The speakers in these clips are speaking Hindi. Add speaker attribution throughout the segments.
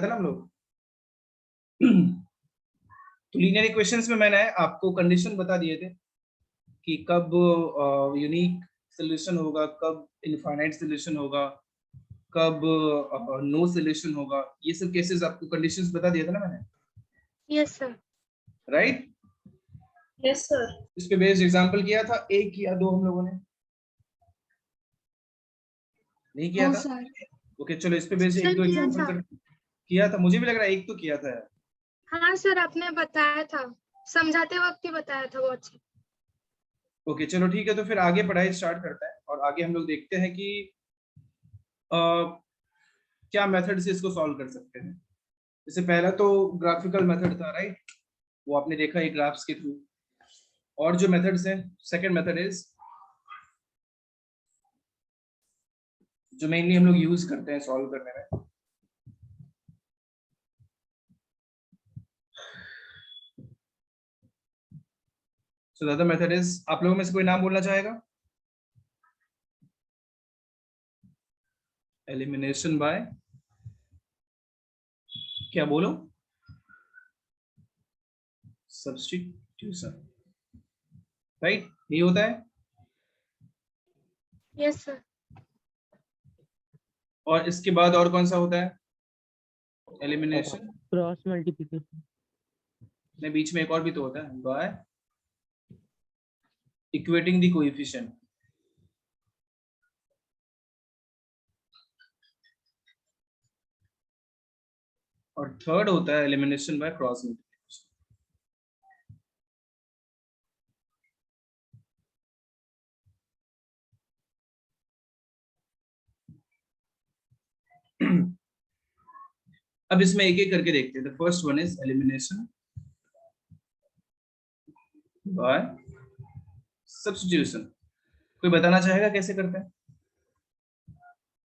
Speaker 1: था ना हम लोग। तो लीनियर इक्वेशंस में मैंने आपको कंडीशन बता दिए थे कि कब यूनिक सोल्यूशन होगा, कब इनफाइनाइट सोल्यूशन होगा, कब नो सोल्यूशन होगा। ये सब केसेस आपको कंडीशंस बता दिया था ना मैंने।
Speaker 2: Yes sir.
Speaker 1: Right?
Speaker 3: Yes sir.
Speaker 1: इस पे बेस्ड एग्जांपल किया था, एक या दो हम लोगों ने नहीं किया था? ओके चलो इस पे बेस्ड एक दो एग्जांपल किया था, मुझे भी लग रहा है एक तो किया था।
Speaker 2: हाँ सर, आपने बताया था, समझाते वक्त ही बताया था वो अच्छा।
Speaker 1: ओके चलो ठीक है, तो फिर आगे पढ़ाई स्टार्ट करते हैं और आगे हम लोग देखते हैं कि क्या मेथड से इसको सॉल्व कर सकते हैं। जैसे पहला तो ग्राफिकल मेथड था, राइट? वो आपने देखा ये ग्राफ्स के थ्रू। और जो मेथड्स हैं, सेकंड मेथड इज जो मेनली हम लोग यूज करते हैं सॉल्व करने में। So the other method is, आप लोगों में से कोई नाम बोलना चाहेगा? एलिमिनेशन बाय, क्या बोलो? Substitution, right? ये होता है।
Speaker 2: Yes sir.
Speaker 1: और इसके बाद और कौन सा होता है? Elimination
Speaker 4: cross multiplication.
Speaker 1: में बीच में एक और भी तो होता है, बाय इक्वेटिंग द कोएफिशिएंट। और थर्ड होता है एलिमिनेशन बाय क्रॉस मल्टीप्लिकेशन। अब इसमें एक एक करके देखते हैं। The first one is elimination by substitution. कोई बताना चाहेगा कैसे करते हैं?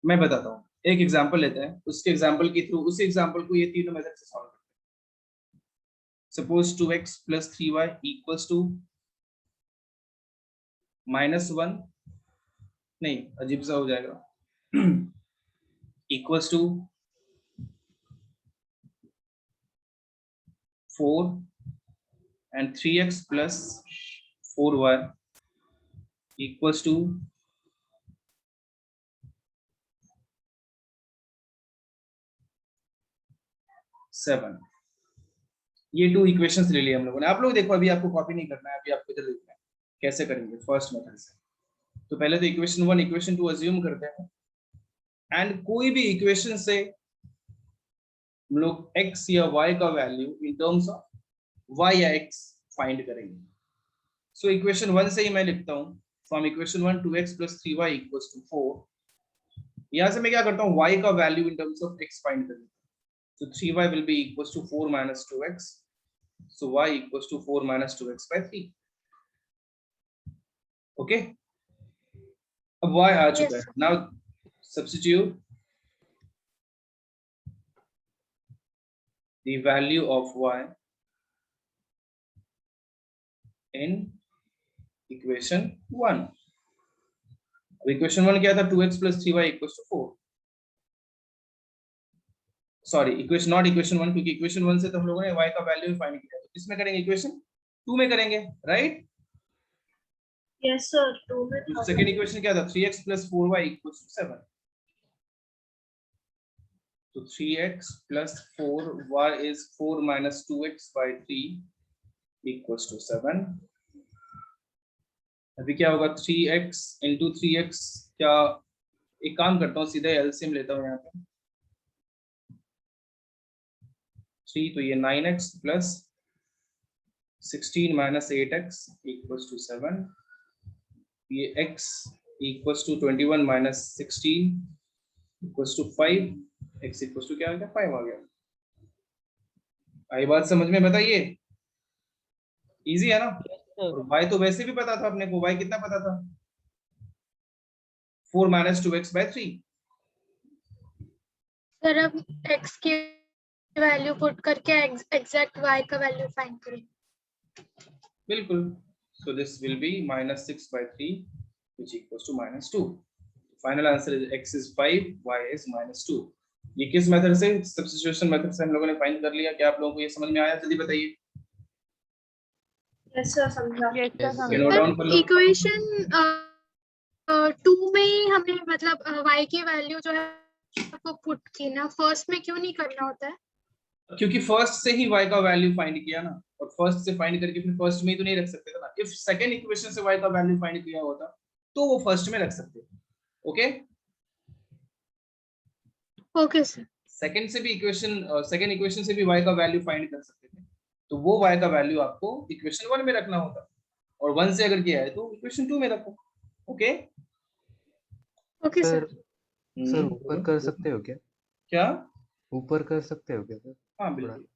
Speaker 1: मैं बताता हूँ। एक एग्जांपल लेते हैं, उसके एग्जांपल के थ्रू उसी एग्जांपल को ये तीनों मेथड से सॉल्व करते हैं। Suppose 2x + 3y equals to -1, नहीं अजीब सा हो जाएगा, equals to 4 and 3x + 4y equals to 7। ये टू इक्वेशंस ले लिए हम लोगों ने। आप लोग देखो, अभी आपको कॉपी नहीं करना है, अभी आपको इधर देखना है कैसे करेंगे फर्स्ट मेथड से। तो पहले तो इक्वेशन 1 इक्वेशन 2 अज्यूम करते हैं, एंड कोई भी इक्वेशन से हम लोग x या y का value in terms of y या x फाइंड करेंगे। सो इक्वेशन 1 से ही मैं लिखता हूँ, फ्रॉम इक्वेशन 1 2x + 3y = 4। यहाँ से मैं क्या करता हूँ, y का value in terms of x find कर लेता हूँ। So 3y will be equals to 4 minus 2x. So y equals to 4 minus 2x by 3. Okay. अब y आ चुका है। Now substitute the value of y in equation 1. Equation 1 क्या था? 2x + 3y = 4. Sorry, equation not equation 1, क्योंकि इक्वेशन 1 से तो हम लोगों ने y का वैल्यू फाइंड किया। तो किसमें करेंगे? इक्वेशन 2 में करेंगे, राइट?
Speaker 3: यस सर, 2 में था।
Speaker 1: सेकंड इक्वेशन क्या था? 3x + 4y = 7। तो 3x + 4y is 4 minus 2x by 3 = 7। अभी क्या होगा? 3x into 3x, क्या एक काम करता हूँ, सीधे एलसीएम लेता हूँ यहाँ पे। 3 तो ये 9x plus 16 minus 8x = 7। ये x = 21 minus 16 = 5। x = क्या आ गया? 5 आ गया। आई बात समझ में? बताइए, इजी है ना? और y तो वैसे भी पता था अपने को। y कितना पता था? 4 minus 2x by 3।
Speaker 2: सर अब x की वैल्यू पुट करके एग्जैक्ट y का वैल्यू फाइंड करें।
Speaker 1: बिल्कुल। So this will be -6 by 3 which equals to -2. Final answer is x is 5, y is -2. ये किस मेथड से, सब्स्टिट्यूशन मेथड से हम लोगों ने फाइंड कर लिया। क्या आप लोगों को ये समझ में आया? जल्दी बताइए।
Speaker 3: Yes sir, समझा।
Speaker 4: Yes, sir,
Speaker 1: ये नोट डाउन कर लो।
Speaker 2: इक्वेशन 2 में ही हमें मतलब y की वैल्यू जो है वो पुट की ना, फर्स्ट में क्यों नहीं करना होता है?
Speaker 1: क्योंकि फर्स्ट से ही y का वैल्यू फाइंड किया ना, और फर्स्ट से फाइंड करके फिर फर्स्ट में ही तो नहीं रख सकते थे ना। इफ सेकंड इक्वेशन से y का वैल्यू फाइंड किया होता तो वो फर्स्ट में रख सकते थे। Okay,
Speaker 2: okay sir.
Speaker 1: सेकंड से भी इक्वेशन, सेकंड इक्वेशन से भी y का वैल्यू फाइंड कर सकते थे, तो वो y का वैल्यू आपको इक्वेशन 1 में रखना होता, और 1 से अगर किया है तो इक्वेशन 2 में रखो। Okay
Speaker 2: okay
Speaker 5: sir
Speaker 2: sir.
Speaker 5: Sir ऊपर कर सकते हो क्या?
Speaker 1: क्या?
Speaker 5: ऊपर कर सकते हो क्या सर?
Speaker 1: हाँ बिल्कुल।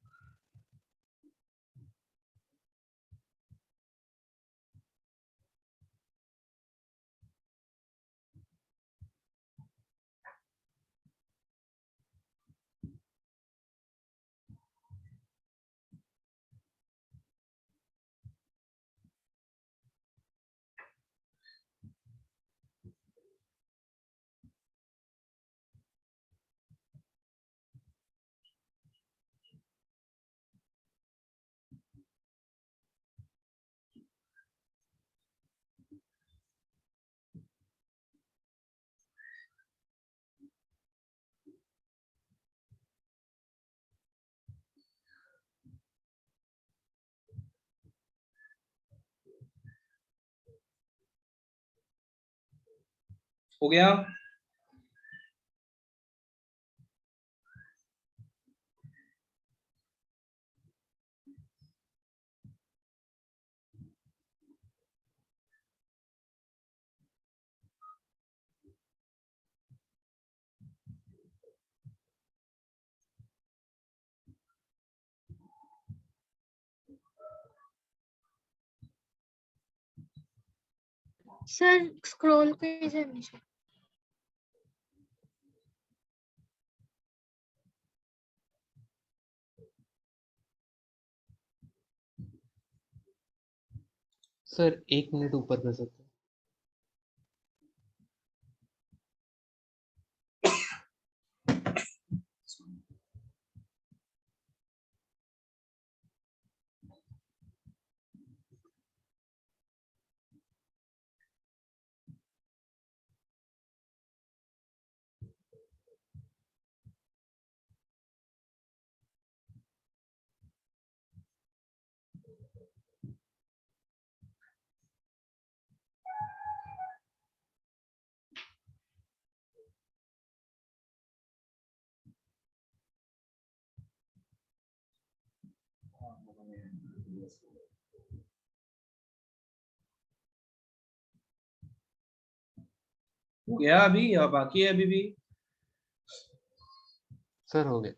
Speaker 1: हो गया।
Speaker 2: सर स्क्रॉल कीजिए नीचे।
Speaker 5: सर 1 मिनट ऊपर कर सकते हो?
Speaker 1: हो गया अभी या बाकी है अभी भी?
Speaker 5: सर हो गया।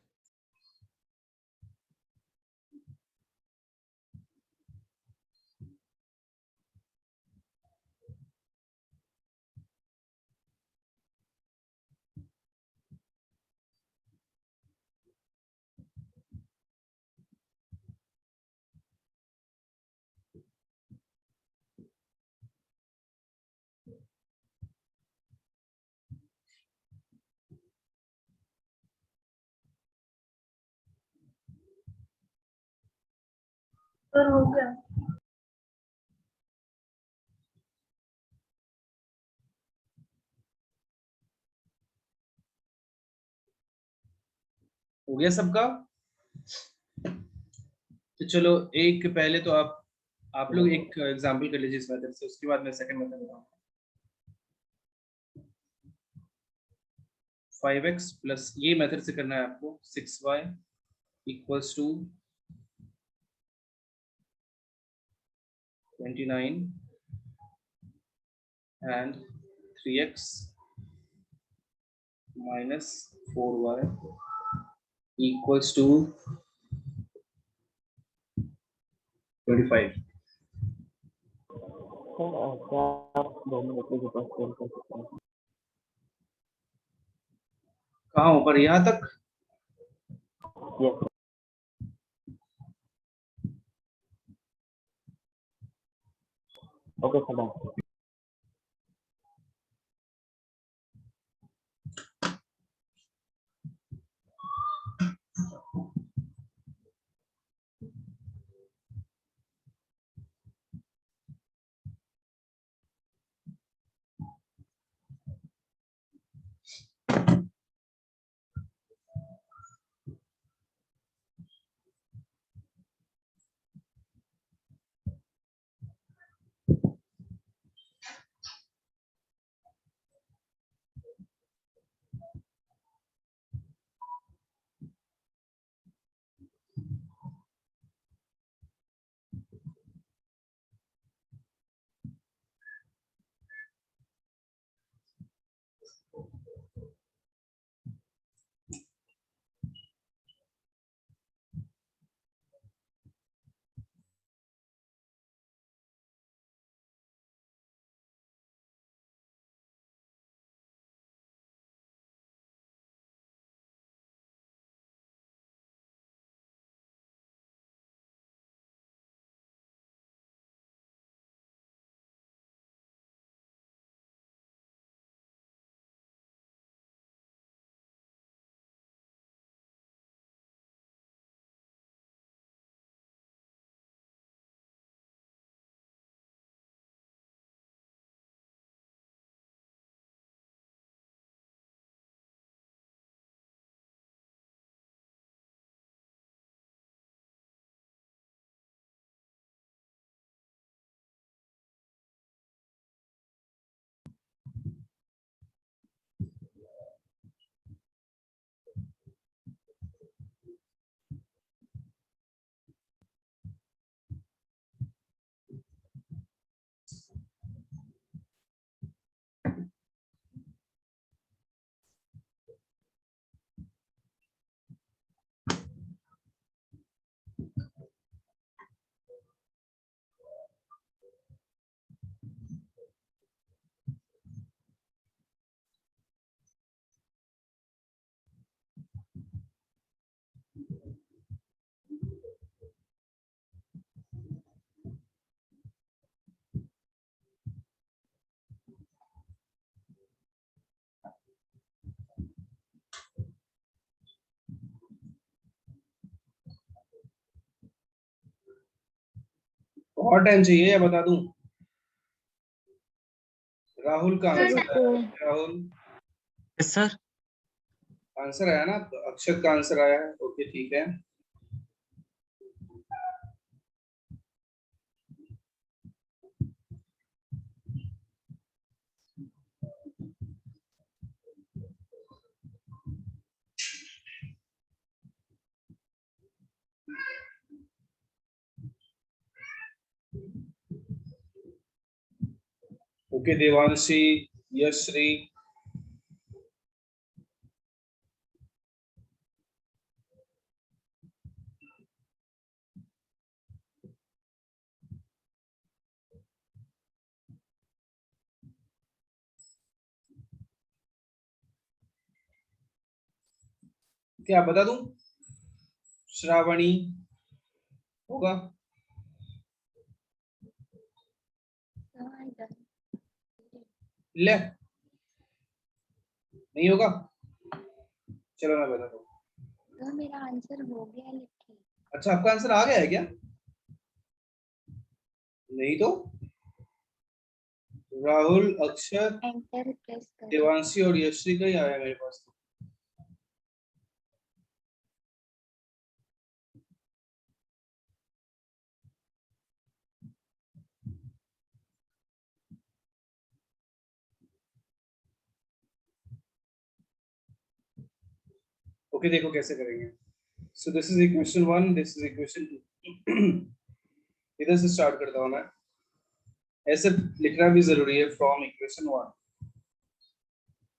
Speaker 3: सर हो गया।
Speaker 1: हो गया सबका? तो चलो एक पहले तो आप लोग एक एग्जांपल कर लीजिए इस मेथड से, उसके बाद मैं सेकंड मेथड बताऊंगा। 5x प्लस ये मेथड से करना है आपको, 6y equals to 29 and 3x minus 4y equals to 25। कहाँ ऊपर? यहाँ तक?
Speaker 6: Okay sir.
Speaker 1: और टाइम चाहिए या बता दूं? राहुल का आंसर
Speaker 2: सर,
Speaker 1: है। Rahul
Speaker 5: yes sir.
Speaker 1: आंसर आया ना, तो अक्षत का आंसर आया है। ओके ठीक है। ओके देवांशी, यशश्री, क्या बता दूं? श्रावणी होगा? ले, नहीं होगा? चलो मैं बता दूं।
Speaker 4: तो मेरा आंसर हो गया लिखी।
Speaker 1: अच्छा आपका आंसर आ गया है क्या? नहीं तो राहुल, अक्षत,
Speaker 4: एंटर प्रेस करो।
Speaker 1: देवांशी और यशश्री का ही आया मेरे पास। ओके देखो कैसे करेंगे। So this is equation 1, this is equation 2। इधर से स्टार्ट करता हूं मैं। ऐसे लिखना भी जरूरी है, फ्रॉम इक्वेशन 1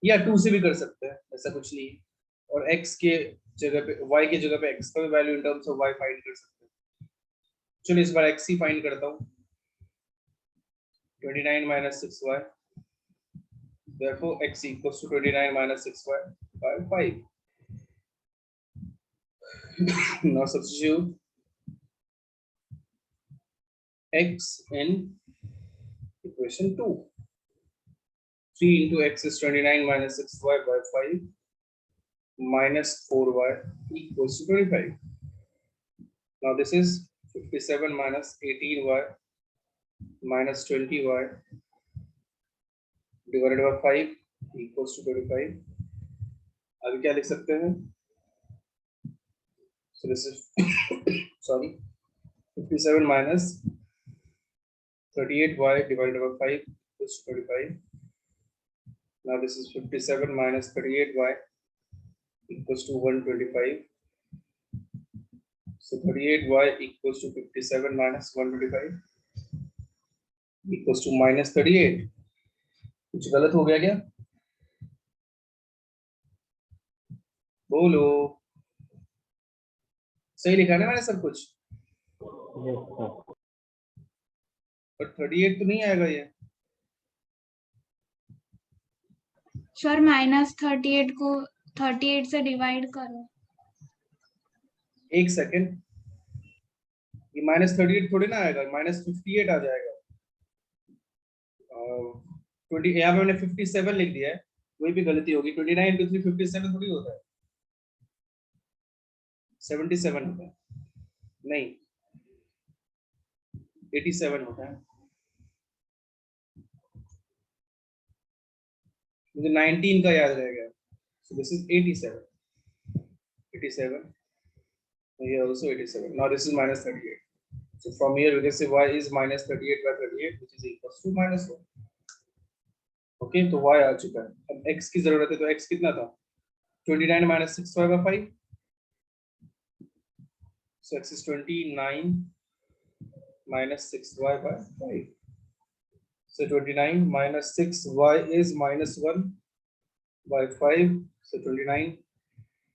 Speaker 1: या 2 से भी कर सकते हैं, ऐसा कुछ नहीं है। और x के जगह पे, y के जगह पे x का भी value in terms of y find कर सकते हैं। चलो इस बार x ही फाइंड करता हूं। 29 minus 6y, therefore x equals to 29 minus 6y by 5. Now substitute x in equation 2. 3 into x is 29 minus 6y by 5 minus 4y equals to 25. Now this is 57 minus 18y minus 20y divided by 5 equals to 25. अभी क्या लिख सकते हैं? So this is sorry, 57 minus 38y divided by 5 equals to 25. Now this is 57 minus 38y equals to 125. So 38y equals to 57 minus 125 equals to minus 38. कुछ गलत हो गया क्या? बोलो। सही लिखा है ना मैंने सब कुछ? पर 38 तो नहीं आएगा ये।
Speaker 6: सर -38 को 38 से डिवाइड करो।
Speaker 1: एक सेकेंड, ये माइनस 38 थोड़ी ना आएगा, माइनस 58 आ जाएगा। 20 यहाँ पे मैंने 57 लिख दिया है, वही भी गलती होगी। 29 into 3 57 थोड़ी होता है, 77 होता है, नहीं 87 होता है। मुझे 19 का याद रह गया, so this is 87, 87, here also 87. Now this is minus 38. So from here we can say y is minus 38 by 38, which is equals to minus 1. Okay, तो y आ चुका है। अब x की जरूरत है, तो x कितना था? 29 minus 6y by 5. So x is 29 minus 6y by 5. So 29 minus 6y is minus 1 by 5. So 29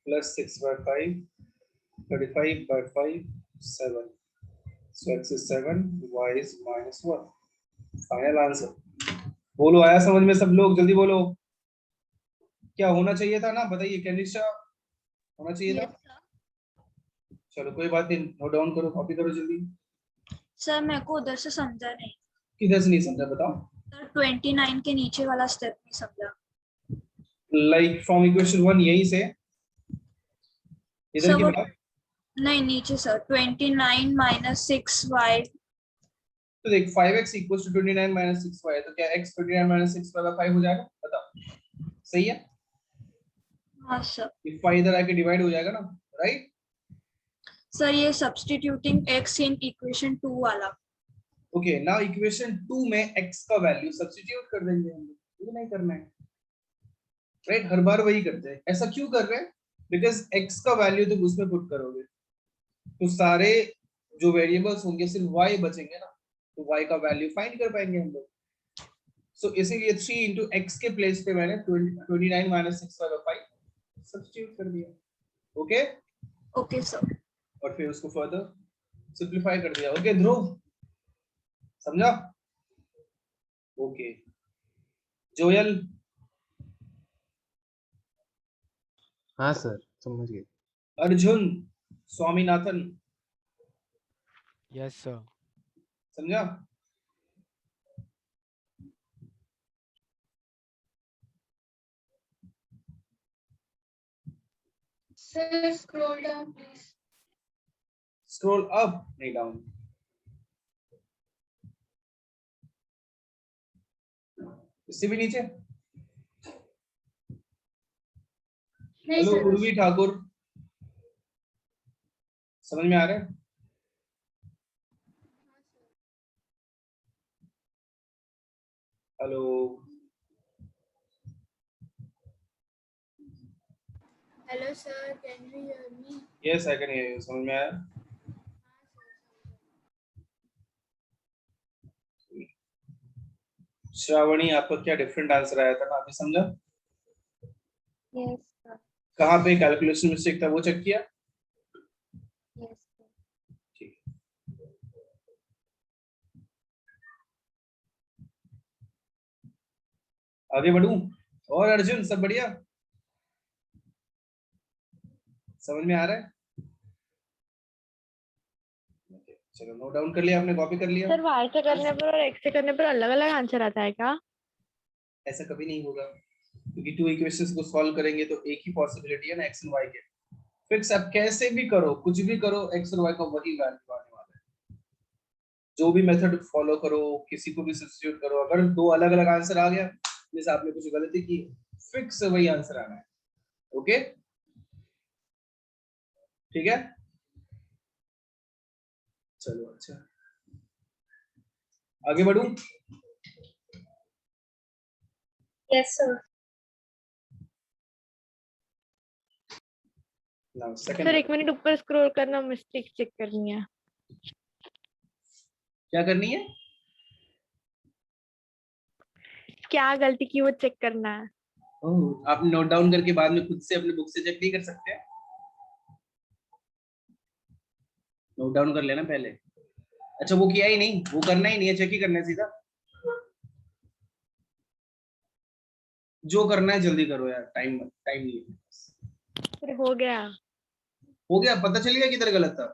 Speaker 1: plus 6 by 5, 35 by 5, 7. So x is 7, y is minus 1. Final answer. बोलो, आया समझ में सब लोग? जल्दी बोलो। क्या होना चाहिए था ना, बताइए। कैनिशा होना चाहिए था? चलो कोई बात नहीं, नोट डाउन करो, कॉपी करो जल्दी।
Speaker 3: सर मेरे को उधर से समझा नहीं।
Speaker 1: किधर से नहीं समझा बताओ?
Speaker 3: सर 29 के नीचे वाला स्टेप नहीं समझा।
Speaker 1: लाइक फ्रॉम इक्वेशन 1 यहीं से इधर
Speaker 3: सर
Speaker 1: की
Speaker 3: वो
Speaker 1: बात
Speaker 3: नहीं, नीचे सर 29 minus 6y
Speaker 1: तो देख 5x equals to 29 minus 6y, तो क्या x 29 माइनस 6y बाय 5 हो जाएगा? बता, सही है?
Speaker 3: हाँ सर।
Speaker 1: ये 5 इधर आके डिवाइड हो जाएगा ना, राइट?
Speaker 3: सर ये सब्स्टिट्यूटिंग x इन इक्वेशन 2 वाला।
Speaker 1: ओके, नाउ इक्वेशन 2 में x का वैल्यू सब्स्टिट्यूट कर देंगे हम लोग, ये नहीं करना है, राइट? हर बार वही करते हैं। ऐसा क्यों कर रहे हैं? बिकॉज x का वैल्यू तो उसमें पुट करोगे तो सारे जो वेरिएबल्स होंगे सिर्फ y बचेंगे ना, तो y का वैल्यू फाइंड कर पाएंगे हम लोग। सो इसीलिए 3 into x के प्लेस पे मैंने 29 minus 6/5 सब्स्टिट्यूट कर दिया। Okay,
Speaker 3: okay sir.
Speaker 1: और फिर उसको फर्दर सिंपलीफाई कर दिया। ओके ध्रुव, समझा? ओके जोयल,
Speaker 5: हाँ सर, समझ गए।
Speaker 1: Arjun, Swaminathan,
Speaker 7: yes sir.
Speaker 1: समझा?
Speaker 2: Sir scroll down please.
Speaker 1: Scroll up नहीं डाउन। इससे भी नीचे।
Speaker 2: नहीं
Speaker 1: हेलो
Speaker 2: सर,
Speaker 1: उर्वी ठाकुर, समझ में आ रहा है? Hello,
Speaker 2: hello sir, can you hear me?
Speaker 1: Yes I can hear you, समझ में आया? श्रावणी, आपका क्या डिफरेंट आंसर आया था ना, अभी समझा?
Speaker 4: यस सर,
Speaker 1: कहाँ पे कैलकुलेशन मिस्टेक था वो चेक किया?
Speaker 4: Yes sir.
Speaker 1: ठीक, आगे बढ़ूं? और अर्जुन सब बढ़िया, समझ में आ रहा है? चलो नोट डाउन कर लिया आपने, कॉपी कर लिया?
Speaker 8: सर y से करने पर और x से करने पर अलग अलग आंसर आता है क्या?
Speaker 1: ऐसा कभी नहीं होगा, क्योंकि टू इक्वेशंस को सॉल्व करेंगे तो एक ही पॉसिबिलिटी है ना, x एंड y के। फिक्स आप कैसे भी करो, कुछ भी करो, x और y का वही वैल्यू आने वाला है। जो भी मेथड फॉलो करो, किसी को भी सब्स्टिट्यूट करो, अगर दो अलग अलग आंसर आ गया, जैसे आपने कुछ गलती की, फिक्स वही आंसर आना है। ओके, ठीक है? चलो अच्छा, आगे बढ़ूं?
Speaker 3: Yes sir.
Speaker 1: Now
Speaker 8: sir
Speaker 1: second,
Speaker 8: 1 minute ऊपर स्क्रॉल करना, मिस्टेक चेक करनी है।
Speaker 1: क्या करनी है?
Speaker 8: क्या गलती की वो चेक करना है।
Speaker 1: ओह, आप नोट डाउन करके बाद में खुद से अपने बुक से चेक नहीं कर सकते? नोट डाउन कर लेना पहले। अच्छा वो किया ही नहीं, वो करना ही नहीं है, चेक ही करना है सीधा। जो करना है जल्दी करो यार, टाइम टाइम नहीं है।
Speaker 8: फिर हो गया।
Speaker 1: हो गया, पता चल गया किधर गलत था?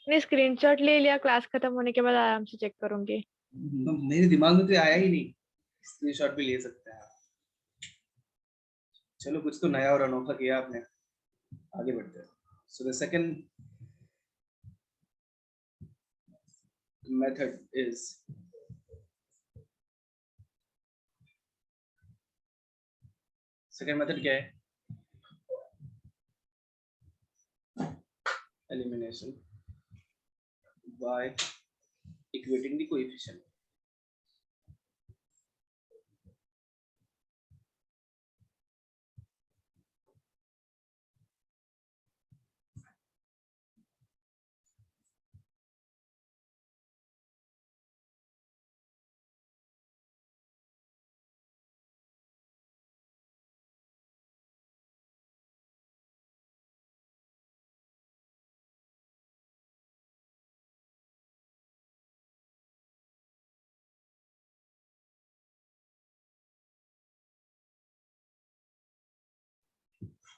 Speaker 8: मैंने स्क्रीनशॉट ले लिया, क्लास खत्म होने के बाद आराम से चेक करूंगी।
Speaker 1: मेरे दिमाग में तो आया ही नहीं, स्क्रीनशॉट भी ले सकते हैं। चलो कुछ तो नया और अनोखा किया आपने, आगे बढ़ते हैं। So the second method is second method क्या है? Elimination by equating the coefficient.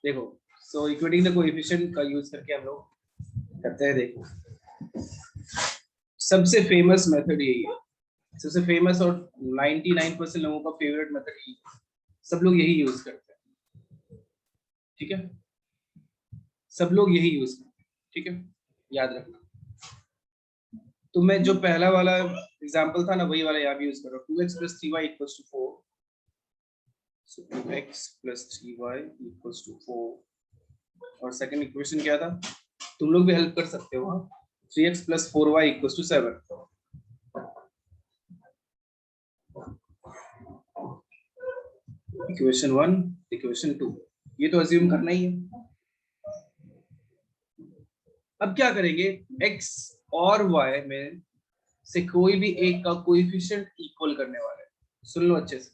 Speaker 1: देखो, सो इक्वेटिंग द कोएफिशिएंट का यूज करके हम लोग करते हैं। देखो सबसे फेमस मेथड यही है, सबसे फेमस और 99% लोगों का फेवरेट मेथड यही है, सब लोग यही यूज करते हैं। ठीक है, सब लोग यही यूज करते हैं, ठीक है, याद रखना। तो मैं जो पहला वाला एग्जांपल था ना वही वाला यहाँ भी यूज कर रहा हूँ 2x + 3y = 4 so 2x + 3y = 4 और सेकंड इक्वेशन क्या था तुम लोग भी हेल्प कर सकते हो हाँ 3x + 4y = 7 इक्वेशन 1 इक्वेशन 2 ये तो अज्यूम करना ही है। अब क्या करेंगे x और y में से कोई भी एक का कोएफिशिएंट इक्वल करने वाले हैं। सुन लो अच्छे से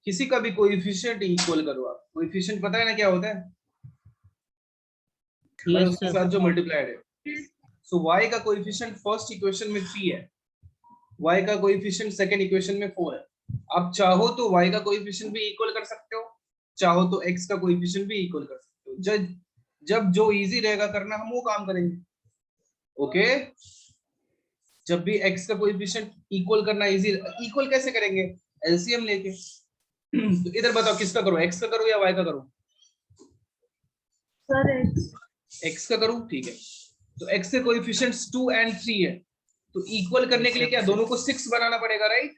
Speaker 1: किसी का भी कोएफिशिएंट इक्वल करो आप कोएफिशिएंट पता है ना क्या होता है
Speaker 7: Yes,
Speaker 1: उसके
Speaker 7: sir.
Speaker 1: साथ जो मल्टीप्लाइड है सो y का कोएफिशिएंट फर्स्ट इक्वेशन में 3 है y का कोएफिशिएंट सेकंड इक्वेशन में 4 है आप चाहो तो y का कोएफिशिएंट भी इक्वल कर सकते हो चाहो तो x का कोएफिशिएंट भी इक्वल कर सकते हो जब जो इजी रहेगा करना हम वो काम करेंगे ओके जब भी x का कोएफिशिएंट इक्वल करना इजी इक्वल कैसे करेंगे एलसीएम लेके तो इधर बताओ किसका करो x का करो या y का करो
Speaker 3: सर
Speaker 1: x का करूं ठीक है तो x के कोएफिशिएंट्स 2 और 3 है तो इक्वल करने के लिए क्या दोनों को 6 बनाना पड़ेगा राइट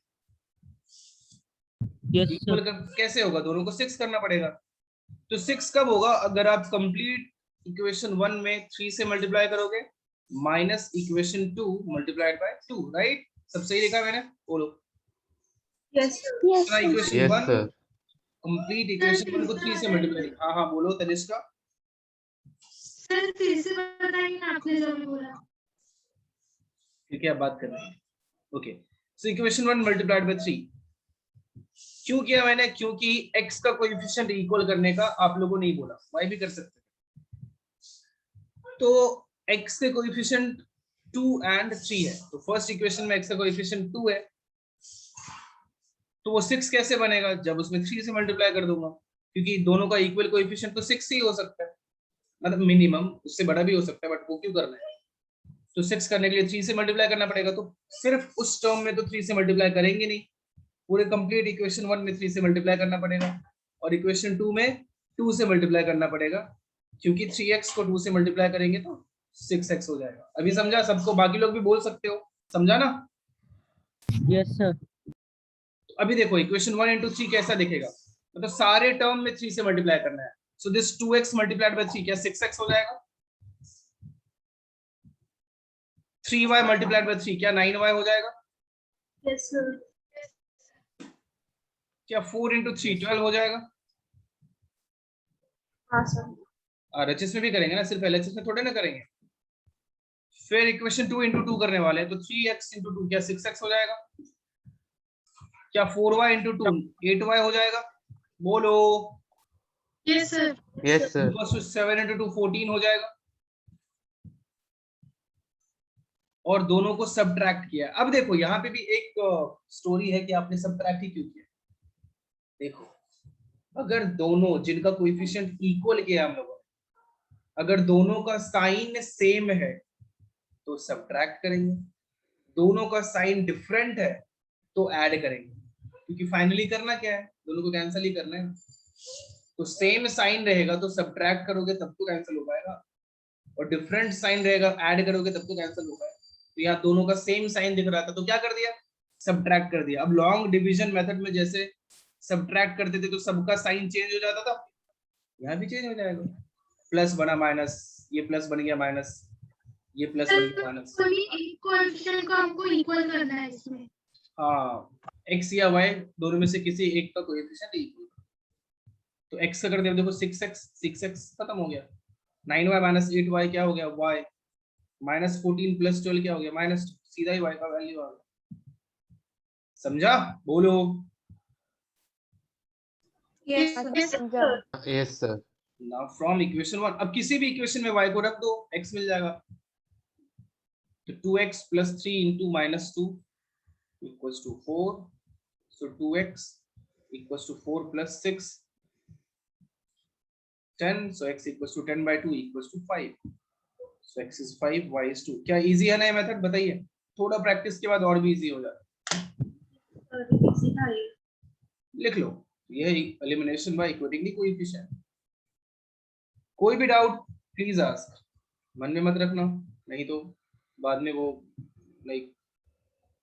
Speaker 7: Yes,
Speaker 1: इक्वल
Speaker 7: sir.
Speaker 1: कैसे होगा दोनों को 6 करना पड़ेगा तो 6 कब होगा अगर आप कंप्लीट इक्वेशन 1 में 3 से मल्टीप्लाई करोगे minus equation 2 multiplied by 2 right सब सही लिखा मैंने बोलो
Speaker 3: yes
Speaker 4: Yes, sir.
Speaker 1: Equation
Speaker 5: Yes,
Speaker 1: 1
Speaker 5: sir.
Speaker 1: Complete equation 1 को 3 से मल्टीप्लाई हाँ हाँ बोलो तनिष्का
Speaker 2: सर फिर से बताइए ना आपने जो भी बोला।
Speaker 1: ठीक है अब बात कर रहे हैं okay so equation 1 multiplied by 3 क्यों किया मैंने क्योंकि x का कोएफिशिएंट इक्वल करने का आप लोगों ने नहीं बोला y भी कर सकते तो x के कोएफिशिएंट 2 और 3 है तो फर्स्ट इक्वेशन में x का कोएफिशिएंट 2 है तो वो 6 कैसे बनेगा जब उसमें 3 से मल्टीप्लाई कर दूंगा क्योंकि दोनों का इक्वल कोएफिशिएंट तो 6 ही हो सकता है मतलब मिनिमम उससे बड़ा भी हो सकता है बट वो क्यों करना है तो 6 करने के लिए 3 से मल्टीप्लाई करना पड़ेगा तो सिर्फ उस टर्म में तो 3 से मल्टीप्लाई करेंगे नहीं पूरे कंप्लीट इक्वेशन 1 में 3 से मल्टीप्लाई करना पड़ेगा और इक्वेशन 2 में 2 से मल्टीप्लाई करना पड़ेगा क्योंकि 3x को 2 से मल्टीप्लाई करेंगे तो 6x हो जाएगा अभी समझा सबको बाकी लोग भी बोल सकते हो समझा ना
Speaker 7: Yes, sir.
Speaker 1: तो अभी देखो इक्वेशन 1 into 3 कैसा दिखेगा मतलब सारे टर्म में 3 से मल्टीप्लाई करना है so this 2x multiplied by 3 क्या 6x हो जाएगा 3y मल्टीप्लाइड बाय 3 क्या 9y हो जाएगा
Speaker 3: यस सर
Speaker 1: क्या 4 into 3 12 हो जाएगा
Speaker 3: हाँ सर
Speaker 1: RHS में भी करेंगे ना सिर्फ LHS में थोड़े ना करेंगे फिर इक्वेशन 2 into 2 करने वाले हैं तो 3x into 2 क्या 6x हो जाएगा क्या 4y into 2 8y हो जाएगा बोलो
Speaker 2: yes sir.
Speaker 5: Yes, sir.
Speaker 1: 7 into 2 14 हो जाएगा और दोनों को सबट्रैक्ट किया अब देखो यहाँ पे भी एक स्टोरी है कि आपने सबट्रैक्ट ही क्यों किया देखो अगर दोनों जिनका कोएफिशिएंट इक्वल किया हम लोगों ने अगर दोनों का साइन सेम है तो सबट्रैक्ट करेंगे दोनों का साइन डिफरेंट है तो ऐड करेंगे क्योंकि फाइनली करना क्या है दोनों को कैंसिल ही करना है तो सेम साइन रहेगा तो सबट्रैक्ट करोगे तब तो कैंसिल हो पाएगा और डिफरेंट साइन रहेगा ऐड करोगे तब तो कैंसिल हो पाएगा तो यहाँ दोनों का सेम साइन दिख रहा था तो क्या कर दिया सबट्रैक्ट कर दिया अब लॉन्ग डिवीजन मेथड में जैसे सबट्रैक्ट करते थे तो सबका साइन चेंज हो जाता था यहाँ भी चेंज हो जाएगा प्लस बना माइनस ये प्लस बन गया माइनस ये प्लस बन गया माइनस
Speaker 2: कोई एक कोएफिशिएंट को हमको इक्वल करना है इसमें
Speaker 1: हाँ x या y दोनों में से किसी एक का कोएफिशिएंट इक्वल तो x का कर दिया देखो 6x खत्म हो गया 9y माइनस 8y क्या हो गया y माइनस 14 प्लस 12 क्या हो गया माइनस सीधा ही y का वैल्यू आ गया समझा बोलो
Speaker 3: yes
Speaker 2: yes sir.
Speaker 5: Yes, sir.
Speaker 1: Now from equation 1 अब किसी भी इक्वेशन में y को रख दो x मिल जाएगा तो 2x plus 3 into minus 2 equals to 4 so 2x equals to 4 plus 6 10 so x equals to 10 by 2 equals to 5 so x is 5 y is 2 क्या इजी है ना ये मेथड बताइए थोड़ा प्रैक्टिस के बाद और भी इजी हो जाता है लिख लो ये elimination by equating the coefficient कोई भी डाउट प्लीज आस्क मन में मत रखना नहीं तो बाद में वो लाइक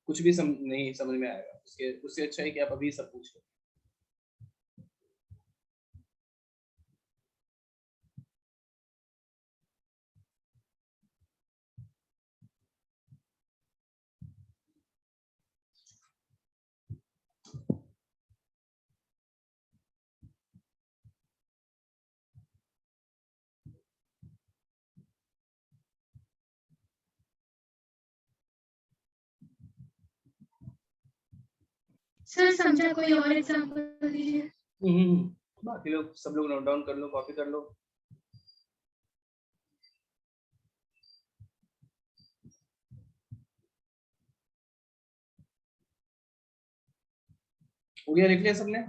Speaker 1: कुछ भी नहीं समझ में आएगा। उससे अच्छा है कि आप अभी सब पूछ लो।
Speaker 2: सर समझा, कोई और एग्जांपल दीजिए।
Speaker 1: बाकी लोग सब लोग नोट डाउन कर लो, कॉपी कर लो। हो गया, लिख लिया सबने?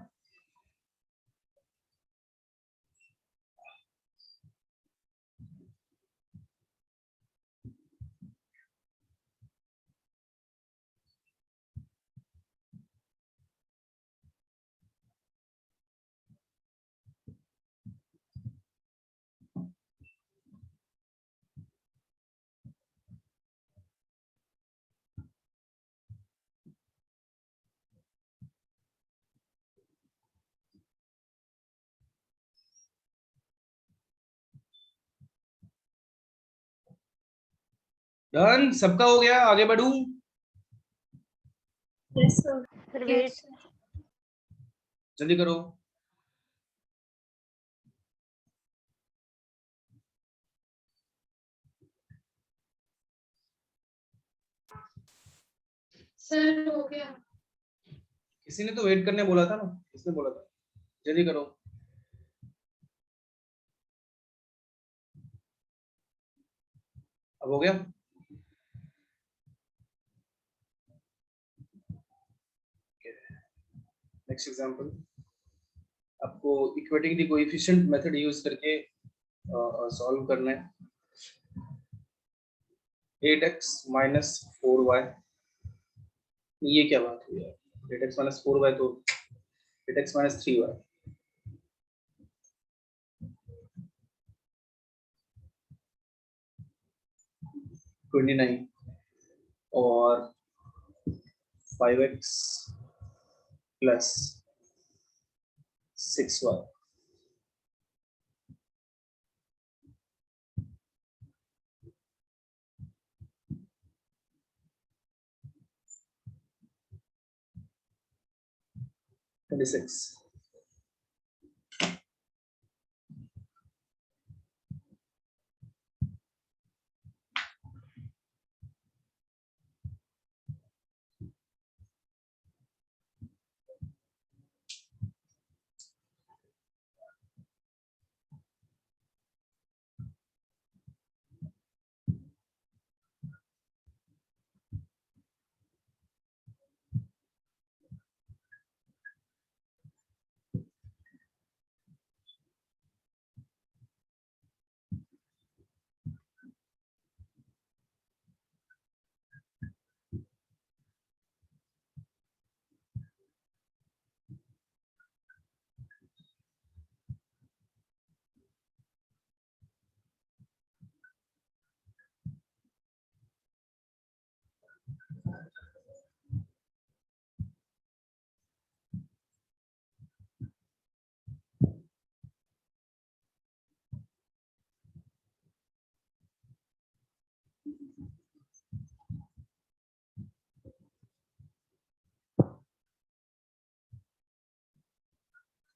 Speaker 1: डन, सबका हो गया? आगे बढ़ूं?
Speaker 3: Yes, sir.
Speaker 8: Sir
Speaker 6: Yes,
Speaker 8: wait,
Speaker 6: sir.
Speaker 1: जल्दी करो।
Speaker 2: सर हो गया।
Speaker 1: किसी ने तो वेट करने बोला था ना, किसने बोला था? जल्दी करो। अब हो गया? नेक्स्ट एग्जांपल, आपको equating the coefficient method use करके सॉल्व करना है। 8x minus 4y, ये क्या बात हुई यार? 8x minus 4y तो 8x minus 3y। 29 और 5x plus 6y। Twenty six।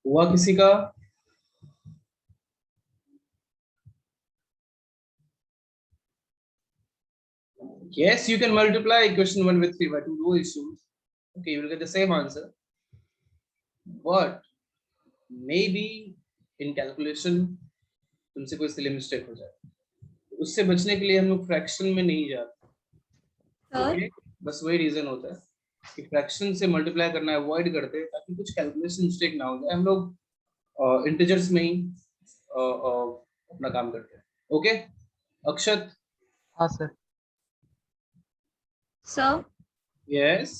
Speaker 1: हुआ किसी का? Yes, you can multiply equation 1 with 3 by 2, no issues. Okay, you will get the same answer. But maybe in calculation तुमसे कोई सिली मिस्टेक हो जाए, उससे बचने के लिए हम लोग फ्रैक्शन में नहीं जाते।
Speaker 3: Sir,
Speaker 1: Okay? बस वही रीजन होता है कि फ्रैक्शन से मल्टीप्लाई करना अवॉइड करते हैं ताकि कुछ कैलकुलेशन मिस्टेक ना हो जाए। हम लोग इंटीजर्स में ही अपना काम करते हैं। ओके अक्षत?
Speaker 5: हाँ सर।
Speaker 3: sir,
Speaker 1: yes.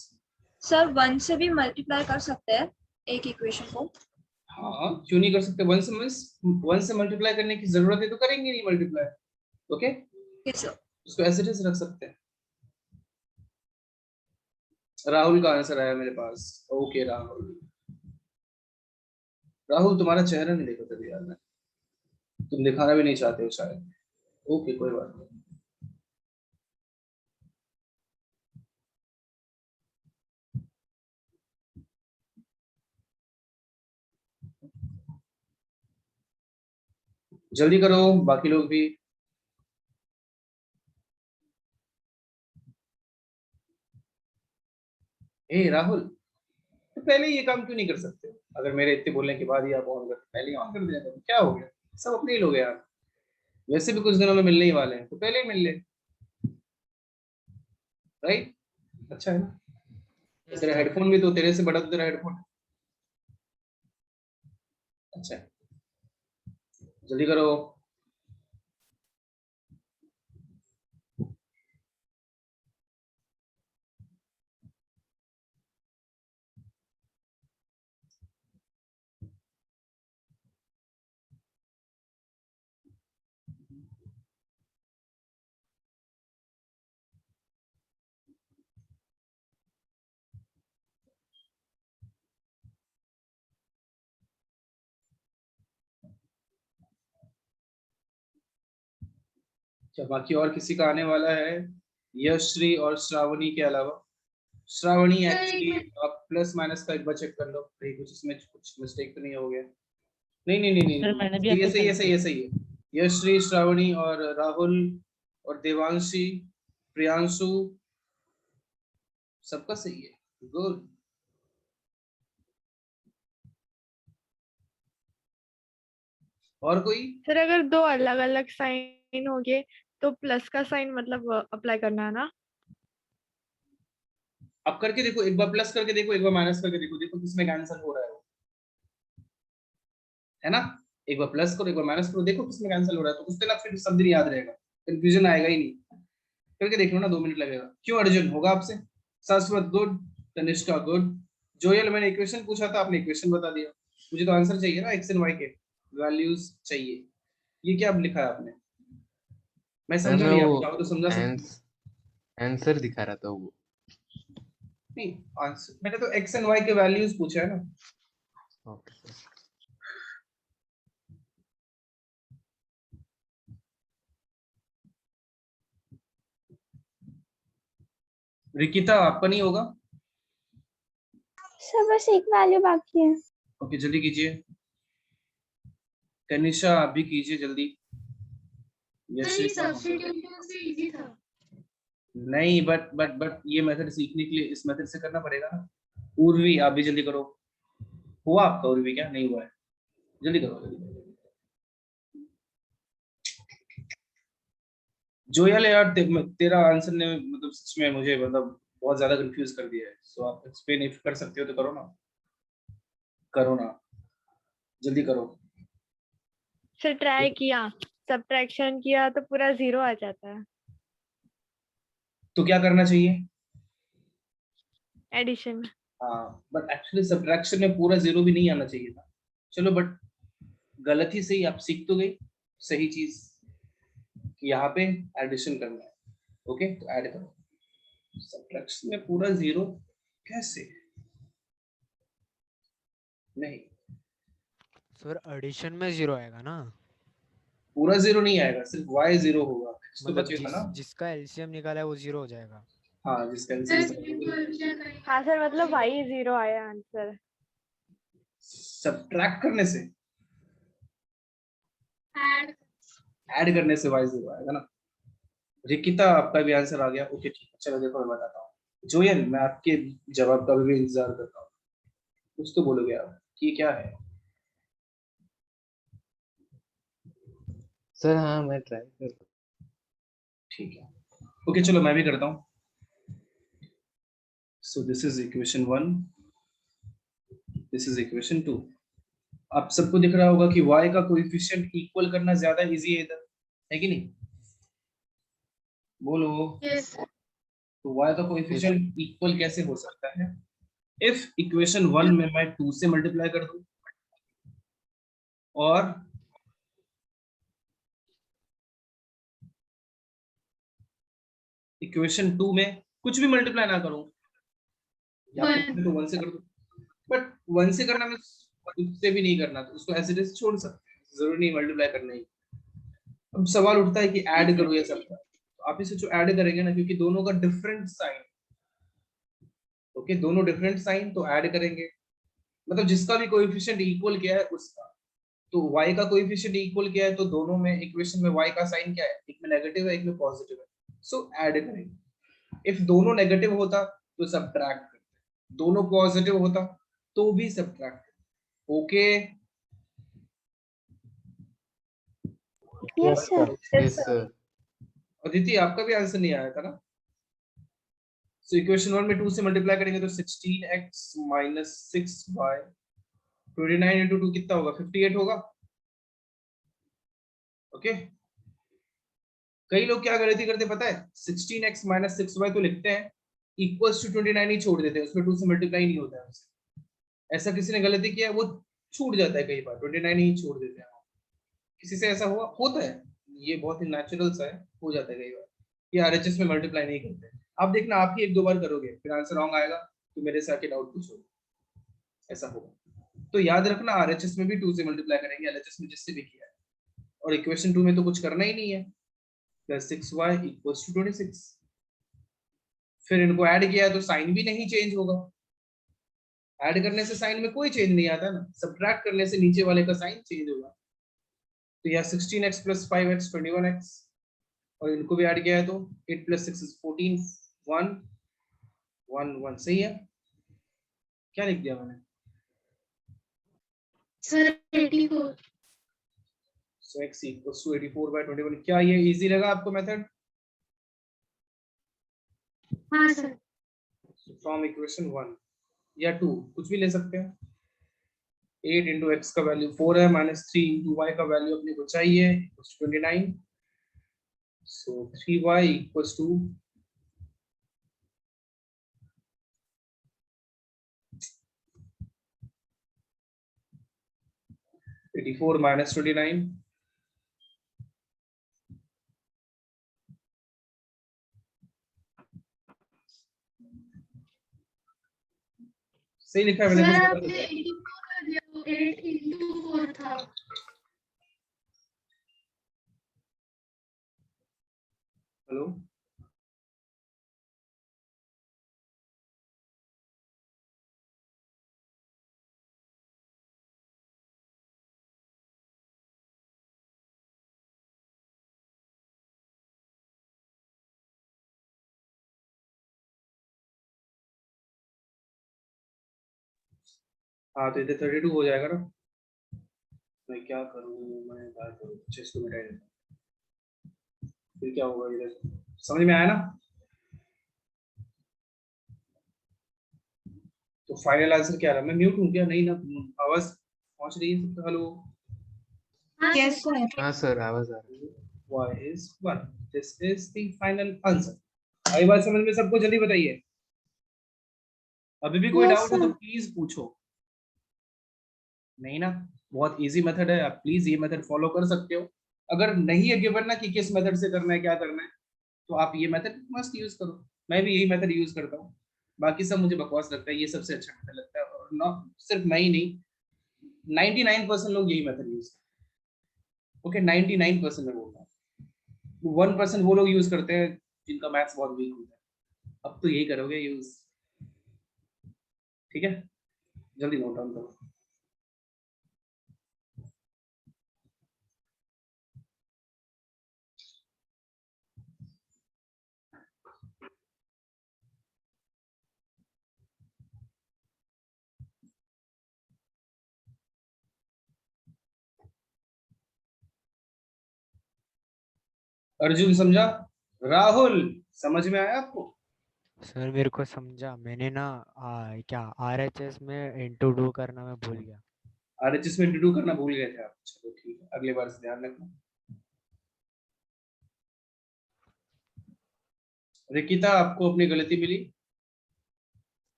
Speaker 3: sir 1 से भी मल्टीप्लाई कर सकते हैं एक इक्वेशन को?
Speaker 1: हाँ, क्यों नहीं कर सकते? 1 से मल्टीप्लाई करने की जरूरत है तो करेंगे नहीं मल्टीप्लाई। Okay
Speaker 3: Yes, sir.
Speaker 1: उसको एज इट इज रख सकते हैं। राहुल का आंसर आया मेरे पास। ओके राहुल, राहुल तुम्हारा चेहरा नहीं देखा कभी यार मैं, तुम दिखाना भी नहीं चाहते हो शायद। ओके कोई बात नहीं। जल्दी करो बाकी लोग भी। ए राहुल, तो पहले ये काम क्यों नहीं कर सकते हो? अगर मेरे इतने बोलने के बाद ही आप ऑन करते, पहले ही ऑन कर दिया करो, क्या हो गया? सब अपने ही लोग हैं यार, वैसे भी कुछ दिनों में मिलने ही वाले हैं, तो पहले ही मिल ले। राइट, अच्छा है ना? तेरा हेडफोन भी तो तेरे से बड़ा, तो तेरा हेडफोन है। अच्छा है, जल्दी करो। क्या बाकी और किसी का आने वाला है? यशश्री और श्रावणी के अलावा? श्रावणी
Speaker 2: सर,
Speaker 1: एक्चुअली आप प्लस माइनस का एक बार चेक कर लो कहीं कुछ इसमें कुछ मिस्टेक तो नहीं हो गया। नहीं नहीं नहीं नहीं
Speaker 7: सर मैंने भी
Speaker 1: नहीं, ये
Speaker 7: अभी
Speaker 1: सही है, सही है, सही है। यशश्री, श्रावणी और राहुल और देवांशी, प्रियांशु, सबका सही है, गुड। और कोई?
Speaker 8: सर अगर दो अलग अलग साइन हो गए तो प्लस का साइन मतलब अप्लाई करना है ना?
Speaker 1: अब करके देखो, एक बार प्लस करके देखो, एक बार माइनस करके देखो, देखो किसमें कैंसिल हो रहा है वो, है ना? एक बार प्लस करो, एक बार माइनस करो, देखो किसमें कैंसिल हो रहा है, तो उस दिन आप फिर सब दिन याद रहेगा, कंफ्यूजन आएगा ही नहीं। करके देख लो ना, 2 मिनट लगेगा। क्यों अर्जुन, होगा आपसे? शाश्वत गुड, तनिष्का गुड। जोयल, मैंने इक्वेशन पूछा था, आपने इक्वेशन बता दिया। मुझे तो आंसर चाहिए ना, एक्स एंड वाई के वैल्यूज चाहिए। ये क्या लिखा है आपने? मैं
Speaker 5: सर
Speaker 1: समझा
Speaker 5: मैं
Speaker 1: नहीं,
Speaker 5: वो
Speaker 1: आप चाहो तो समझा सकते हो।
Speaker 5: आंसर दिखा रहा था वो।
Speaker 1: नहीं, आंसर मैंने तो एक्स एंड वाई के वैल्यूज पूछा है ना।
Speaker 5: Okay sir.
Speaker 1: रिकिता, आपका नहीं होगा?
Speaker 4: सर बस एक वैल्यू बाकी है।
Speaker 1: ओके जल्दी कीजिए। तनिषा आप भी कीजिए जल्दी।
Speaker 2: सर ये
Speaker 1: यश,
Speaker 2: सब्स्टिट्यूशन से इजी था।
Speaker 1: नहीं, बट ये मेथड सीखने के लिए इस मेथड से करना पड़ेगा ना। उर्वी आप भी जल्दी करो। हुआ आपका उर्वी? क्या नहीं हुआ है? जल्दी करो, जल्दी करो। जोयल यार, तेरा आंसर ने मतलब सच में मुझे मतलब बहुत ज्यादा कंफ्यूज कर दिया है। सो आप एक्सप्लेन इफ कर सकते हो तो करो ना, करो ना, जल्दी करो।
Speaker 8: सर ट्राई किया, सब्ट्रैक्शन किया तो पूरा 0 आ जाता है।
Speaker 1: तो क्या करना चाहिए?
Speaker 8: एडिशन।
Speaker 1: हाँ, बट एक्चुअली सब्ट्रैक्शन में पूरा 0 भी नहीं आना चाहिए था। चलो बट गलत ही सही, आप सीख तो गई सही चीज कि यहाँ पे एडिशन करना है। ओके, तो ऐड करो। सब्ट्रैक्शन में पूरा 0 कैसे? नहीं,
Speaker 9: सर एडिशन में 0 आएगा ना?
Speaker 1: पूरा 0 नहीं आएगा, सिर्फ y 0 होगा, x तो
Speaker 9: मतलब
Speaker 1: बचेगा ना।
Speaker 9: जिसका एलसीएम निकाला है वो 0 हो जाएगा।
Speaker 1: हाँ, जिसका
Speaker 2: सर
Speaker 1: आंसर
Speaker 8: हाँ सर, मतलब भाई 0 आया आंसर।
Speaker 1: सब्ट्रैक्ट करने से,
Speaker 2: ऐड।
Speaker 1: ऐड करने से y 0 आएगा ना। रिकिता आपका भी आंसर आ गया। ओके ठीक है, चलो देखो मैं बताता हूँ। जोयल, मैं आपके जवाब का भी इंतजार करता हूँ, कुछ तो बोलोगे आप कि क्या है।
Speaker 5: सर हाँ मैं ट्राई कर।
Speaker 1: ठीक है, ओके चलो मैं भी करता हूँ। So this is equation 1, this is equation 2। आप सबको दिख रहा होगा कि y का कोएफिशिएंट इक्वल करना ज्यादा इजी है इधर, है कि नहीं? बोलो।
Speaker 2: यस।
Speaker 1: तो y का कोएफिशिएंट इक्वल कैसे हो सकता है? इफ इक्वेशन 1 में मैं 2 से मल्टीप्लाई कर दूं और इक्वेशन 2 में कुछ भी मल्टीप्लाई ना करूं, या फिर तो 1 से कर दो, बट 1 से करना में उससे भी नहीं करना, तो उसको एज इट इज छोड़ सकते हैं, जरूरी नहीं मल्टीप्लाई करना ही। अब सवाल उठता है कि ऐड करो या सब, तो आप इसे जो ऐड करेंगे ना, क्योंकि दोनों का डिफरेंट साइन, ओके दोनों डिफरेंट साइन, तो ऐड करेंगे, मतलब जिसका भी कोएफिशिएंट इक्वल किया है उसका, तो y का कोएफिशिएंट इक्वल किया है, तो दोनों में इक्वेशन में y का साइन क्या है, एक में नेगेटिव है एक में पॉजिटिव है, सो ऐड करेंगे। इफ दोनों नेगेटिव होता तो सबट्रैक्ट करते, दोनों पॉजिटिव होता तो भी सबट्रैक्ट करते। Okay
Speaker 4: yes sir.
Speaker 5: Yes sir.
Speaker 1: Aditi, आपका भी आंसर नहीं आया था ना? सो इक्वेशन 1 में 2 से मल्टीप्लाई करेंगे तो 16x माइनस 6y, 29 इंटू 2 कितना होगा, 58 होगा। ओके कई लोग क्या गलती करते पता है, 16x माइनस 6y तो लिखते हैं, इक्वल्स टू 29 ही छोड़ देते हैं, उसमें 2 से मल्टीप्लाई नहीं होता है उससे। ऐसा किसी ने गलती किया है, वो छूट जाता है कई बार, 29 ही छोड़ देते हैं। किसी से ऐसा हुआ होता है, ये बहुत ही नेचुरल सा है, हो जाता है कई बार, ये आरएचएस में मल्टीप्लाई नहीं करते। आप देखना, आप ही 1-2 बार करोगे फिर आंसर रॉन्ग आएगा, तो मेरे से आके डाउट पूछो, ऐसा होगा। तो याद रखना, आरएचएस में भी 2 से मल्टीप्लाई करेंगे, एलएचएस में जिससे भी किया है, और इक्वेशन 2 में तो कुछ करना ही नहीं है, प्लस 6y इक्वल्स टू 26। फिर इनको ऐड किया है तो साइन भी नहीं चेंज होगा, ऐड करने से साइन में कोई चेंज नहीं आता ना, सब्ट्रैक्ट करने से नीचे वाले का साइन चेंज होगा। तो यह 16x प्लस 5x 21x, और इनको भी ऐड किया है तो 8 प्लस 6 इज 14, 1 1 1 सही है। क्या लिख दिया मैंने?
Speaker 2: Sir 84।
Speaker 1: So x equals to 84/21। क्या ये इजी लगा आपको मेथड?
Speaker 2: हाँ सर।
Speaker 1: फ्रॉम इक्वेशन 1 या 2 कुछ भी ले सकते हैं। 8 इंटू एक्स का वैल्यू 4 है, माइनस 3 इंटू वाई का वैल्यू अपने को चाहिए 29, सो 3y इक्वल्स टू 84 माइनस 29, सही लिखा है मैंने?
Speaker 2: सर
Speaker 1: कुछ
Speaker 2: आपने 84 कर दिया, 8 into 4 था।
Speaker 1: हेलो, हाँ तो इधर 32 हो जाएगा ना। मैं क्या करूँ, मैं क्या करूँ, 6 को मिटा देता हूँ। फिर क्या होगा इधर, समझ में आया ना? तो फाइनल आंसर क्या रहा? मैं म्यूट हूँ क्या? नहीं ना, आवाज पहुंच रही है सबको? हेलो,
Speaker 2: हाँ
Speaker 6: यस
Speaker 2: सर।
Speaker 6: सर।
Speaker 5: हाँ सर, आवाज आ रही है।
Speaker 1: y is 1, this is the final answer। आई बात समझ में सबको? जल्दी बताइए, अभी भी कोई
Speaker 4: Yes,
Speaker 1: डाउट हो तो
Speaker 4: sir.
Speaker 1: प्लीज पूछो। नहीं ना, बहुत इजी मेथड है, आप प्लीज ये मेथड फॉलो कर सकते हो। अगर नहीं है गिवन ना कि किस मेथड से करना है, क्या करना है, तो आप ये मेथड मस्त यूज करो। मैं भी यही मेथड यूज करता हूँ, बाकी सब मुझे बकवास लगता है, ये सबसे अच्छा मेथड लगता है। और ना सिर्फ मैं ही नहीं, 99% लोग यही मेथड यूज करते हैं। ओके 99% में बोल रहा हूँ, 1% वो लोग यूज करते हैं जिनका मैथ्स बहुत वीक होता है। अब तो यही करोगे यूज, ठीक है? जल्दी नोट डाउन करो। अर्जुन समझा? राहुल समझ में आया आपको?
Speaker 9: सर मेरे को समझा, मैंने ना क्या आरएचएस में इंटू डू करना मैं भूल गया।
Speaker 1: आरएचएस में इंट्रोड्यूस करना भूल गए थे आप? चलो ठीक है, अगले बार से ध्यान रखना। रिकिता, आपको अपनी गलती मिली?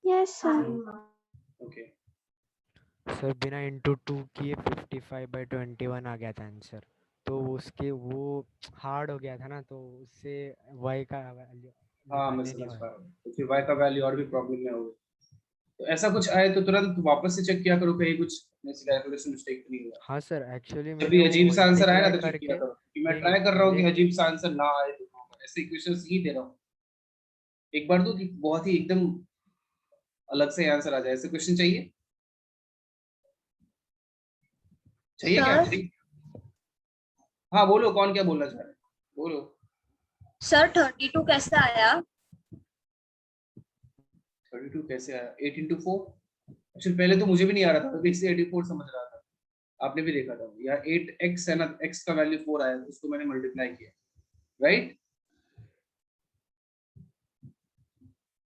Speaker 4: Yes, sir.
Speaker 1: ओके
Speaker 9: सर बिना इंटू टू किए 55/21 आ गया था आंसर, तो उसके वो हार्ड हो गया था ना, तो उससे वाई का वैल्यू
Speaker 1: हाँ मैं
Speaker 9: निकालने नहीं
Speaker 1: समझ
Speaker 9: हुआ।
Speaker 1: पा रहा हूँ, तो फिर y का वैल्यू और भी प्रॉब्लम में होगा। तो ऐसा कुछ आए तो तुरंत वापस से चेक किया करो कहीं कुछ कैलकुलेशन मिस्टेक तो नहीं हुआ।
Speaker 9: हाँ सर, एक्चुअली
Speaker 1: जब
Speaker 9: मैंने
Speaker 1: भी
Speaker 9: वो
Speaker 1: अजीब सा आंसर आए ना
Speaker 9: multiply
Speaker 1: तो चेक किया
Speaker 9: करके
Speaker 1: करो कि मैं
Speaker 9: नहीं,
Speaker 1: ट्राई कर रहा हूँ कि
Speaker 9: मुझे
Speaker 1: अजीब सा आंसर ना आए तो ऐसे इक्वेशंस ही दे रहा हूँ। एक बार तो कि बहुत ही एकदम अलग से आंसर आ जाए, ऐसे क्वेश्चन चाहिए क्या?
Speaker 3: सर
Speaker 1: हाँ बोलो, कौन क्या बोलना चाह रहे हैं, बोलो।
Speaker 3: सर 32 कैसे आया?
Speaker 1: 32 कैसे आया? 8 into 4। एक्चुअली पहले तो मुझे भी नहीं आ रहा था, अभी से 84 समझ रहा था। आपने भी देखा था यार, 8x है ना, x का वैल्यू 4 आया तो उसको मैंने मल्टीप्लाई किया, राइट?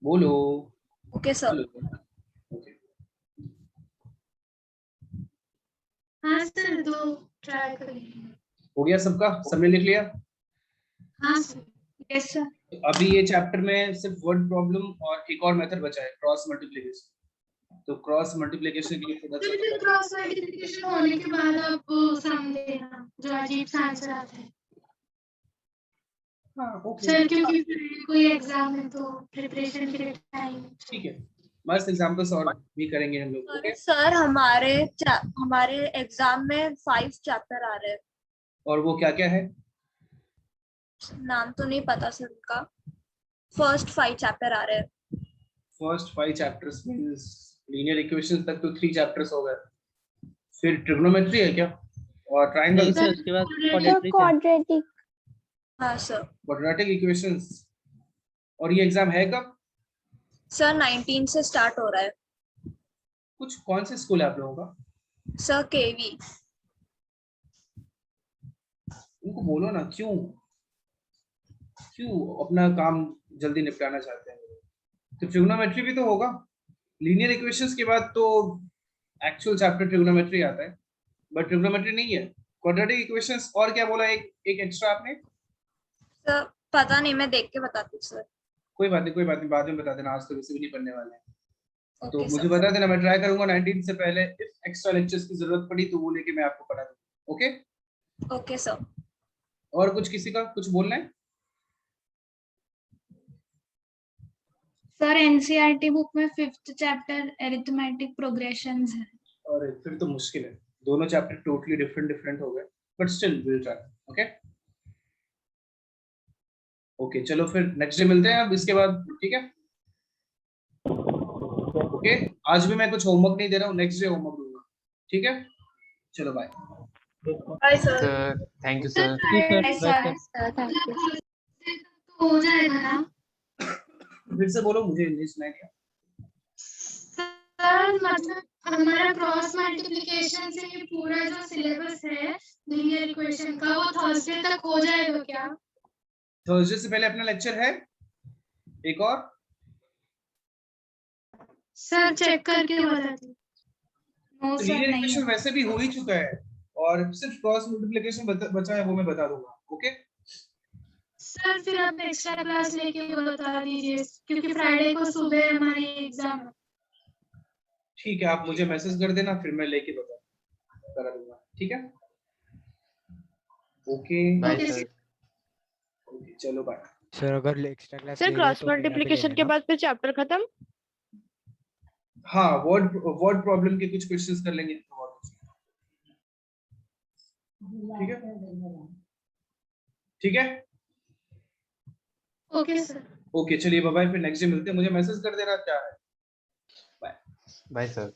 Speaker 1: बोलो।
Speaker 3: Okay sir.
Speaker 1: ओके,
Speaker 2: हाँ सर, दो ट्राई करेंगे।
Speaker 1: हो गया सबका? सबने लिख लिया?
Speaker 2: हाँ सर।
Speaker 6: Yes sir.
Speaker 1: तो अभी ये चैप्टर में सिर्फ वर्ड प्रॉब्लम और एक और मेथड बचा है, क्रॉस मल्टीप्लिकेशन। तो क्रॉस मल्टीप्लिकेशन के लिए थोड़ा सा
Speaker 2: फिर क्रॉस मल्टीप्लिकेशन होने के बाद आप सम देना जो अजीब सा आंसर आता है।
Speaker 1: हाँ ओके
Speaker 2: सर क्योंकि फिर कोई एग्जाम है तो प्रिपरेशन के लिए टाइम।
Speaker 1: ठीक है, मस्त एग्जांपल्स और भी करेंगे हम लोग। ओके,
Speaker 3: सर हमारे एग्जाम में 5 चैप्टर आ रहे हैं।
Speaker 1: और वो क्या क्या है?
Speaker 3: नाम तो नहीं पता सर उनका। फर्स्ट 5 चैप्टर आ रहे हैं।
Speaker 1: First 5 chapters means linear equations तक तो 3 चैप्टर्स हो गए। फिर ट्रिग्नोमेट्री है क्या? और
Speaker 7: नहीं
Speaker 1: ट्रायंगल्स,
Speaker 7: सर, उसके बाद
Speaker 4: तो
Speaker 7: quadratic है।
Speaker 4: quadratic
Speaker 3: हाँ सर।
Speaker 1: Quadratic equations. और ये एग्जाम है कब?
Speaker 3: सर 19 से स्टार्ट हो रहा है।
Speaker 1: कुछ कौन से स्कूल है आप लोगों का?
Speaker 3: सर केवी।
Speaker 1: उनको बोलो ना, क्यों अपना काम जल्दी निपटाना चाहते हैं? तो ट्रिग्नोमेट्री भी तो होगा। लीनियर इक्वेशंस के बाद तो एक्चुअल चैप्टर ट्रिग्नोमेट्री आता है, बट ट्रिग्नोमेट्री नहीं है। क्वाड्रेटिक इक्वेशंस और क्या बोला, एक एक्स्ट्रा आपने?
Speaker 3: सर पता नहीं, मैं देख के बताती हूँ सर।
Speaker 1: कोई बात नहीं, बाद में बता देना, आज तो वैसे भी नहीं पढ़ने वाले हैं। तो
Speaker 3: ओके
Speaker 1: मुझे
Speaker 3: सर।
Speaker 1: बता देना, मैं ट्राई करूंगा 19 से पहले। इफ एक्स्ट्रा लेक्चर्स की जरूरत पड़ी तो वो लेके मैं आपको पढ़ा दूंगा। Okay,
Speaker 3: okay sir.
Speaker 1: और कुछ किसी का कुछ बोलना है?
Speaker 6: सर एनसीईआरटी बुक में 5th चैप्टर अरिथमेटिक प्रोग्रेशंस है।
Speaker 1: और फिर तो मुश्किल है, दोनों चैप्टर टोटली डिफरेंट हो गए, but still will try. Okay okay, चलो फिर नेक्स्ट डे मिलते हैं अब इसके बाद, ठीक है? ओके, आज भी मैं कुछ होमवर्क नहीं दे रहा हूँ, नेक्स्ट डे होमवर्क दूंगा, ठीक है? चलो bye.
Speaker 3: Bye sir.
Speaker 5: Sir thank you sir.
Speaker 7: ठीक sir,
Speaker 6: Yes,
Speaker 7: bye
Speaker 6: sir.
Speaker 7: Sir.
Speaker 2: तो हो जाएगा ना
Speaker 1: फिर से बोलो, मुझे नहीं सुनाई दिया।
Speaker 2: सर? मतलब हमारा क्रॉस मल्टीप्लिकेशन से ये पूरा जो सिलेबस है लीनियर इक्वेशन का वो थर्सडे तक हो जाएगा क्या?
Speaker 1: थर्सडे से पहले अपना लेक्चर है एक और?
Speaker 2: सर चेक करके बताती।
Speaker 6: नो
Speaker 1: तो
Speaker 6: सर
Speaker 1: लीनियर
Speaker 6: नहीं
Speaker 1: इक्वेशन
Speaker 6: है।
Speaker 1: वैसे भी हो ही चुका है, और सिर्फ क्रॉस मल्टीप्लिकेशन बचा है, वो मैं बता दूंगा। ओके
Speaker 2: सर फिर आप एक्स्ट्रा क्लास लेके बता दीजिए क्योंकि फ्राइडे को सुबह हमारी एग्जाम है।
Speaker 1: ठीक है, आप मुझे मैसेज कर देना, फिर मैं लेके करा दूंगा, ठीक है? Okay
Speaker 5: bye
Speaker 2: okay
Speaker 5: sir.
Speaker 1: Okay, चलो बाय।
Speaker 9: सर अगर एक्स्ट्रा क्लास
Speaker 8: सर
Speaker 9: ले रहे हो
Speaker 8: क्रॉस
Speaker 9: तो मेरा भी ले
Speaker 8: मल्टीप्लिकेशन के
Speaker 9: लेना।
Speaker 8: बाद फिर चैप्टर खत्म?
Speaker 1: हाँ, वर्ड प्रॉब्लम के कुछ क्वेश्चंस कर लेंगे और कुछ। ठीक है, ठीक है,
Speaker 2: ओके सर।
Speaker 1: ओके, चलिए बाय बाय, फिर नेक्स्ट डे मिलते हैं, मुझे मैसेज कर देना क्या है। Bye
Speaker 5: bye sir.